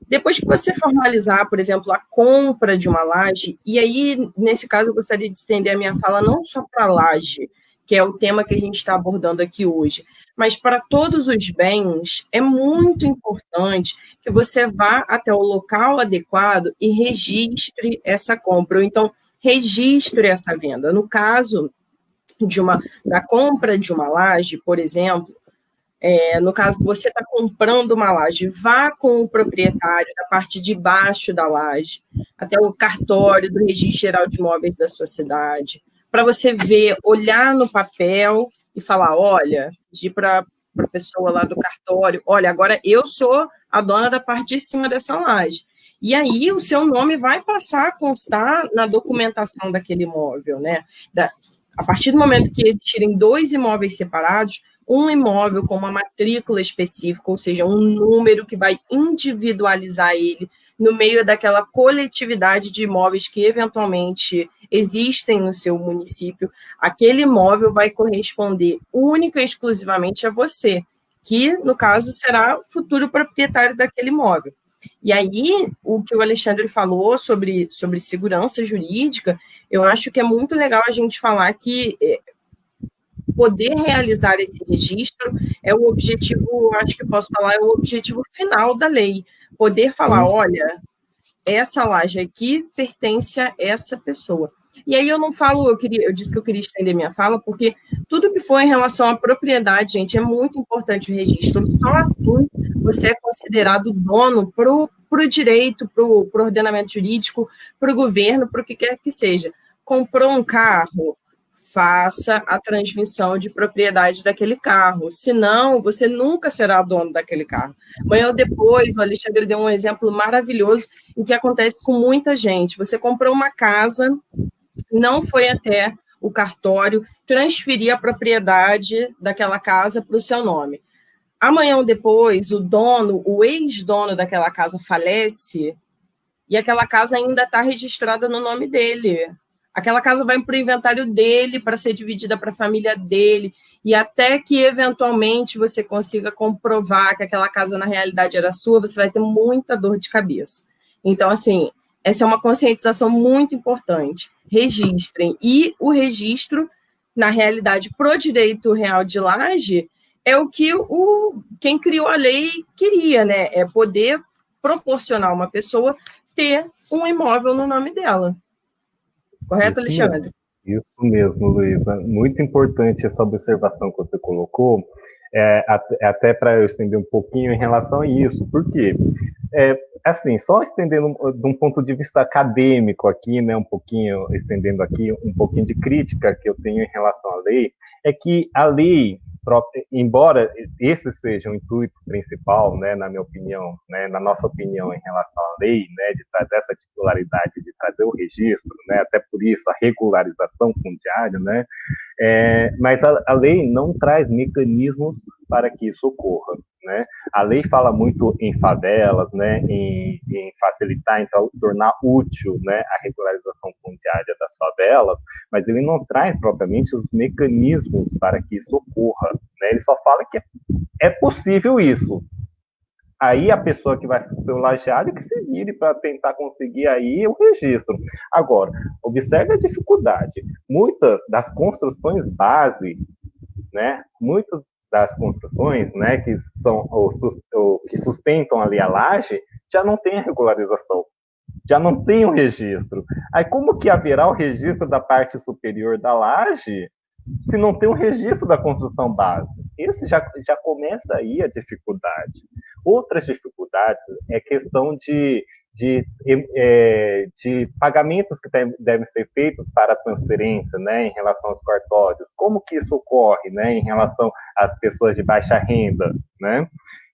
Speaker 1: depois que você formalizar, por exemplo, a compra de uma laje, e aí, nesse caso, eu gostaria de estender a minha fala não só para a laje, que é o tema que a gente está abordando aqui hoje, mas para todos os bens, é muito importante que você vá até o local adequado e registre essa compra, ou então registre essa venda. No caso da compra de uma laje, por exemplo, no caso que você está comprando uma laje, vá com o proprietário da parte de baixo da laje, até o cartório do Registro Geral de Imóveis da sua cidade, para você ver, olhar no papel e falar, olha, pedir para a pessoa lá do cartório, olha, agora eu sou a dona da parte de cima dessa laje. E aí o seu nome vai passar a constar na documentação daquele imóvel, né? A partir do momento que existirem 2 imóveis separados, um imóvel com uma matrícula específica, ou seja, um número que vai individualizar ele no meio daquela coletividade de imóveis que eventualmente existem no seu município, aquele imóvel vai corresponder única e exclusivamente a você, que, no caso, será o futuro proprietário daquele imóvel. E aí, o que o Alexandre falou sobre segurança jurídica, eu acho que é muito legal a gente falar que poder realizar esse registro é o objetivo, acho que posso falar, é o objetivo final da lei. Poder falar, olha, essa laje aqui pertence a essa pessoa. E aí eu não falo, eu disse que eu queria estender minha fala, porque tudo que for em relação à propriedade, gente, é muito importante o registro. Só assim você é considerado dono para o direito, para o ordenamento jurídico, para o governo, para o que quer que seja. Comprou um carro, faça a transmissão de propriedade daquele carro, senão você nunca será dono daquele carro. Amanhã ou depois, o Alexandre deu um exemplo maravilhoso em que acontece com muita gente. Você comprou uma casa, não foi até o cartório transferir a propriedade daquela casa para o seu nome. Amanhã ou depois, o dono, o ex-dono daquela casa falece e aquela casa ainda está registrada no nome dele. Aquela casa vai para o inventário dele, para ser dividida para a família dele, e até que, eventualmente, você consiga comprovar que aquela casa, na realidade, era sua, você vai ter muita dor de cabeça. Então, assim, essa é uma conscientização muito importante. Registrem. E o registro, na realidade, pro direito real de laje, é o que quem criou a lei queria, né? É poder proporcionar uma pessoa ter um imóvel no nome dela. Correto, Alexandre?
Speaker 2: Isso mesmo, Luísa. Muito importante essa observação que você colocou, até para eu estender um pouquinho em relação a isso. Por quê? Assim, só estendendo de um ponto de vista acadêmico aqui, né, um pouquinho, estendendo aqui um pouquinho de crítica que eu tenho em relação à lei, é que a lei, embora esse seja o intuito principal, né, na minha opinião, né, na nossa opinião em relação à lei, né, de trazer essa titularidade, de trazer o registro, né, até por isso a regularização fundiária, né, mas a lei não traz mecanismos para que isso ocorra, né? A lei fala muito em favelas, né, em facilitar, então, tornar útil, né, a regularização fundiária das favelas, mas ele não traz propriamente os mecanismos para que isso ocorra, né? Ele só fala que é possível isso. Aí a pessoa que vai ser o lajeado que se vire para tentar conseguir aí o registro. Agora, observe a dificuldade. Muitas das construções base, né, muitas das construções, né, que são que sustentam ali a laje, já não tem a regularização, já não tem o registro. Aí como que haverá o registro da parte superior da laje se não tem um registro da construção base? Esse já começa aí a dificuldade. Outras dificuldades é questão de pagamentos que devem ser feitos para a transferência, né, em relação aos cartórios. Como que isso ocorre, né, em relação às pessoas de baixa renda, né?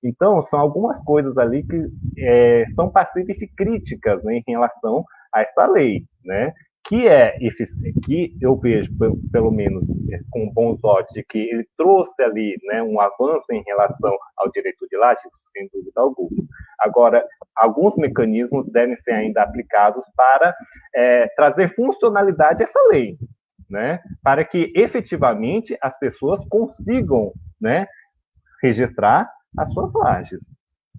Speaker 2: Então, são algumas coisas ali que são passíveis de críticas, né, em relação a essa lei, né? Que eu vejo, pelo menos, com bons olhos, de que ele trouxe ali, né, um avanço em relação ao direito de laje, sem dúvida alguma. Agora, alguns mecanismos devem ser ainda aplicados para trazer funcionalidade a essa lei, né, para que efetivamente as pessoas consigam, né, registrar as suas lajes,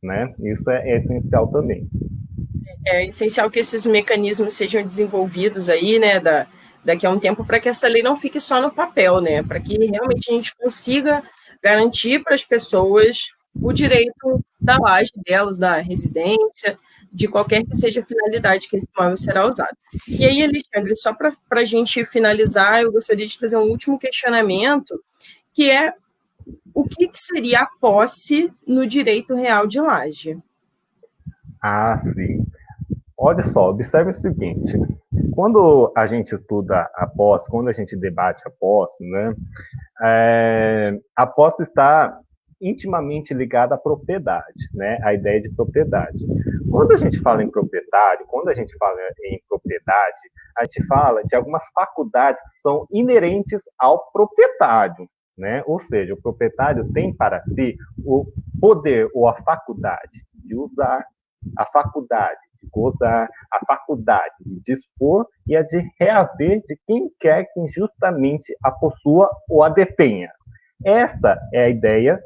Speaker 2: né? Isso é essencial também.
Speaker 1: É essencial que esses mecanismos sejam desenvolvidos aí, né, daqui a um tempo, para que essa lei não fique só no papel, né, para que realmente a gente consiga garantir para as pessoas o direito da laje delas, da residência, de qualquer que seja a finalidade que esse imóvel será usado. E aí, Alexandre, só para a gente finalizar, eu gostaria de fazer um último questionamento, que é o que seria a posse no direito real de laje?
Speaker 2: Ah, sim. Olha só, observe o seguinte: quando a gente estuda a posse, quando a gente debate a posse, né, a posse está intimamente ligada à propriedade, né, à ideia de propriedade. Quando a gente fala em proprietário, quando a gente fala em propriedade, a gente fala de algumas faculdades que são inerentes ao proprietário, né? Ou seja, o proprietário tem para si o poder ou a faculdade de usar, a faculdade de gozar, a faculdade de dispor e a de reaver de quem quer que injustamente a possua ou a detenha. Esta é a ideia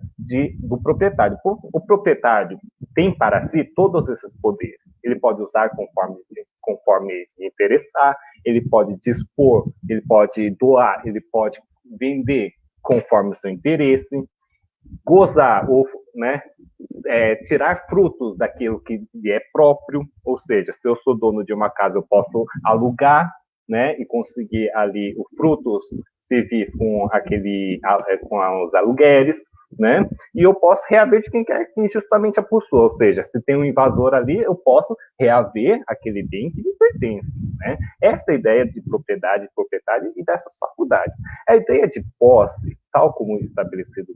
Speaker 2: do proprietário. O proprietário tem para si todos esses poderes. Ele pode usar conforme interessar, ele pode dispor, ele pode doar, ele pode vender conforme o seu interesse. gozar, ou, né, tirar frutos daquilo que é próprio, ou seja, se eu sou dono de uma casa, eu posso alugar, né, e conseguir ali os frutos civis com os aluguéis, né, e eu posso reaver de quem quer que injustamente a possua, ou seja, se tem um invasor ali, eu posso reaver aquele bem que me pertence, né. Essa é a ideia de propriedade, proprietário e dessas faculdades. A ideia de posse, tal como estabelecido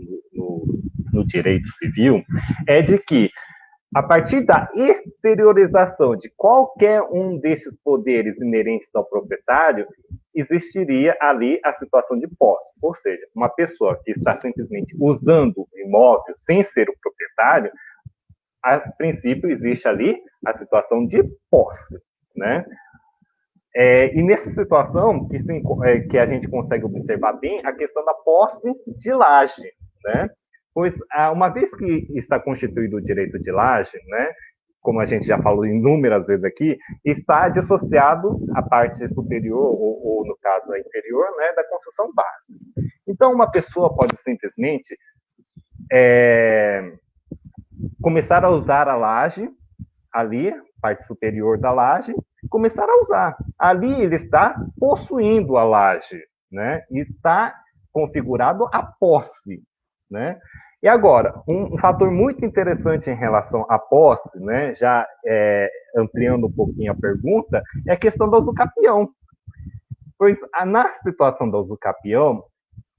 Speaker 2: no direito civil, é de que a partir da exteriorização de qualquer um desses poderes inerentes ao proprietário, existiria ali a situação de posse. Ou seja, uma pessoa que está simplesmente usando o imóvel sem ser o proprietário, a princípio existe ali a situação de posse, né? E nessa situação que a gente consegue observar bem a questão da posse de laje, né? Pois, uma vez que está constituído o direito de laje, né, como a gente já falou inúmeras vezes aqui, está dissociado a parte superior, ou no caso a inferior, né, da construção base. Então, uma pessoa pode simplesmente começar a usar a laje, ali, parte superior da laje, começar a usar. Ali ele está possuindo a laje, né, e está configurado a posse, né? E agora, um fator muito interessante em relação à posse, né, já ampliando um pouquinho a pergunta, é a questão do usucapião. Pois na situação do usucapião,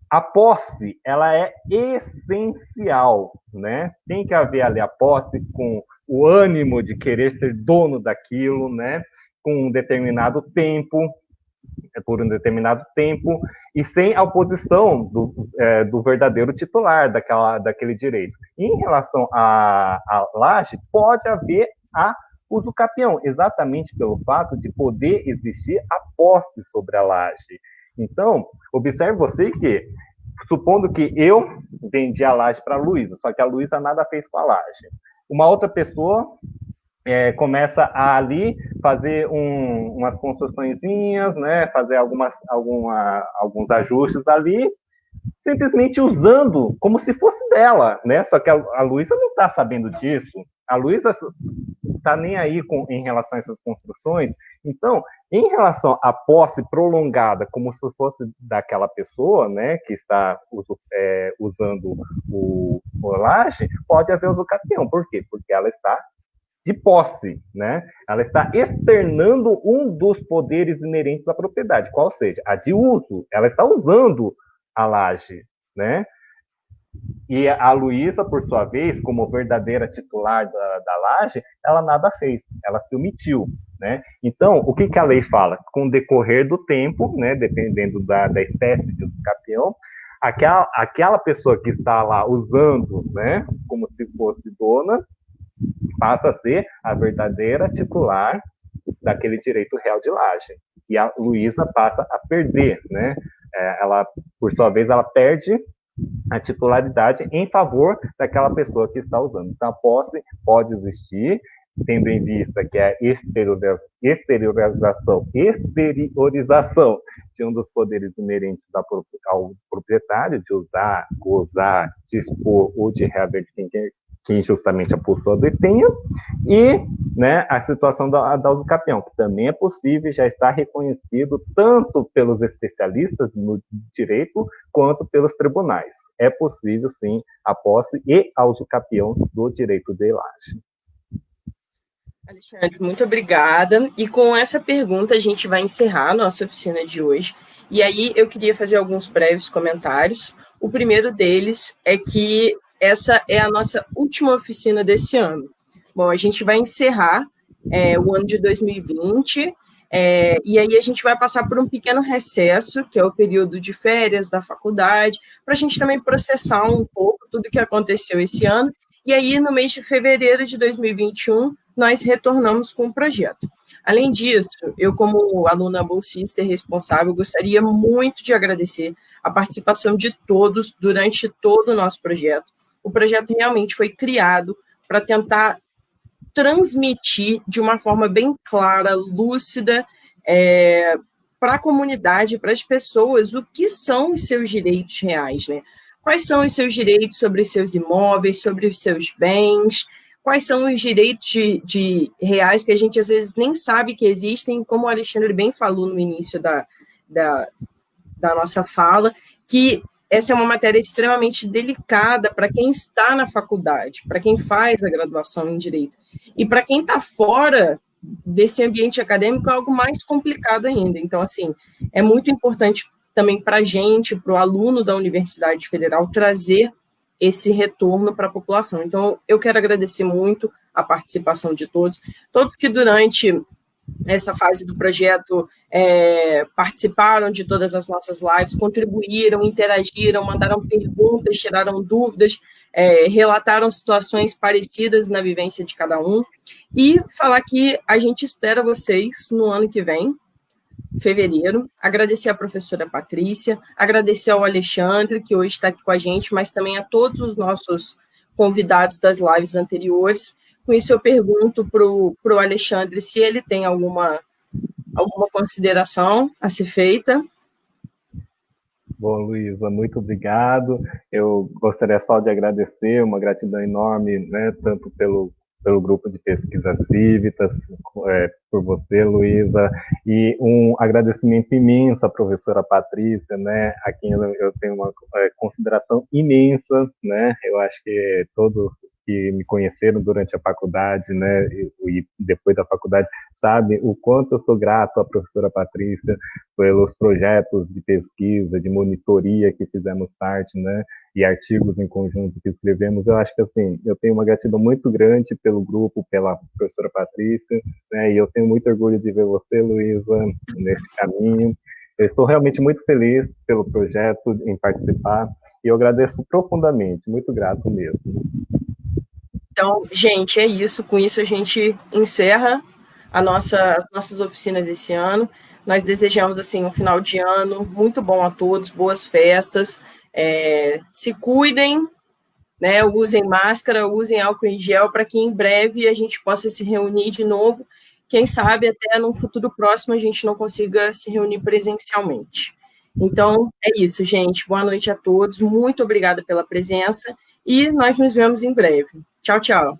Speaker 2: a posse, ela é essencial, né? Tem que haver ali a posse com o ânimo de querer ser dono daquilo, né? Com um determinado tempo, por um determinado tempo, e sem a oposição do verdadeiro titular daquele direito. E em relação à laje, pode haver a usucapião, exatamente pelo fato de poder existir a posse sobre a laje. Então, observe você que, supondo que eu vendi a laje para a Luísa, só que a Luísa nada fez com a laje. Uma outra pessoa começa a ali fazer umas construçõezinhas, né, fazer alguns ajustes ali, simplesmente usando como se fosse dela, né? Só que a Luísa não está sabendo disso. A Luísa está nem aí em relação a essas construções. Então, em relação à posse prolongada, como se fosse daquela pessoa, né, que está usando o laje, pode haver usucapião. Por quê? Porque ela está de posse, né? Ela está externando um dos poderes inerentes à propriedade, qual seja, a de uso. Ela está usando a laje, né? E a Luísa, por sua vez, como verdadeira titular da laje, ela nada fez, ela se omitiu, né? Então, o que a lei fala? Com o decorrer do tempo, né, dependendo da espécie de usucapião, aquela pessoa que está lá usando, né, como se fosse dona, passa a ser a verdadeira titular daquele direito real de laje. E a Luísa passa a perder, né? Ela, por sua vez, ela perde a titularidade em favor daquela pessoa que está usando. Então, a posse pode existir, tendo em vista que a exteriorização de um dos poderes inerentes ao proprietário, de usar, gozar, dispor ou de reaver de quem justamente a pessoa detenha, e, né, a situação da usucapião, que também é possível, já está reconhecido tanto pelos especialistas no direito quanto pelos tribunais. É possível, sim, a posse e a usucapião do direito de laje.
Speaker 1: Alexandre, muito obrigada. E com essa pergunta a gente vai encerrar a nossa oficina de hoje. E aí eu queria fazer alguns breves comentários. O primeiro deles é que essa é a nossa última oficina desse ano. Bom, a gente vai encerrar o ano de 2020, e aí a gente vai passar por um pequeno recesso, que é o período de férias da faculdade, para a gente também processar um pouco tudo que aconteceu esse ano. E aí, no mês de fevereiro de 2021, nós retornamos com o projeto. Além disso, eu, como aluna bolsista e responsável, gostaria muito de agradecer a participação de todos durante todo o nosso projeto. O projeto realmente foi criado para tentar transmitir de uma forma bem clara, lúcida, para a comunidade, para as pessoas, o que são os seus direitos reais, né? quais são os seus direitos sobre os seus imóveis, sobre os seus bens, quais são os direitos de reais que a gente às vezes nem sabe que existem, como o Alexandre bem falou no início da nossa fala, que essa é uma matéria extremamente delicada para quem está na faculdade, para quem faz a graduação em Direito. E para quem está fora desse ambiente acadêmico é algo mais complicado ainda. Então, assim, é muito importante também para a gente, para o aluno da Universidade Federal, trazer esse retorno para a população. Então, eu quero agradecer muito a participação de todos que durante essa fase do projeto participaram de todas as nossas lives, contribuíram, interagiram, mandaram perguntas, tiraram dúvidas, relataram situações parecidas na vivência de cada um, e falar que a gente espera vocês no ano que vem, fevereiro, agradecer à professora Patrícia, agradecer ao Alexandre, que hoje está aqui com a gente, mas também a todos os nossos convidados das lives anteriores. Com isso, eu pergunto para o Alexandre se ele tem alguma consideração a ser feita.
Speaker 2: Bom, Luísa, muito obrigado. Eu gostaria só de agradecer, uma gratidão enorme, né, tanto pelo grupo de pesquisa Civitas, por você, Luísa, e um agradecimento imenso à professora Patrícia, né, a quem eu tenho uma consideração imensa, né, eu acho que todos que me conheceram durante a faculdade, né, e depois da faculdade, sabem o quanto eu sou grato à professora Patrícia pelos projetos de pesquisa, de monitoria que fizemos parte, né, e artigos em conjunto que escrevemos. Eu acho que, assim, eu tenho uma gratidão muito grande pelo grupo, pela professora Patrícia, né, e eu tenho muito orgulho de ver você, Luísa, nesse caminho. Eu estou realmente muito feliz pelo projeto, em participar, e eu agradeço profundamente, muito grato mesmo.
Speaker 1: Então, gente, é isso. Com isso, a gente encerra as nossas oficinas esse ano. Nós desejamos, assim, um final de ano muito bom a todos, boas festas. Se cuidem, né? Usem máscara, usem álcool em gel, para que em breve a gente possa se reunir de novo. Quem sabe até num futuro próximo a gente não consiga se reunir presencialmente. Então, é isso, gente. Boa noite a todos. Muito obrigada pela presença e nós nos vemos em breve. Tchau, tchau.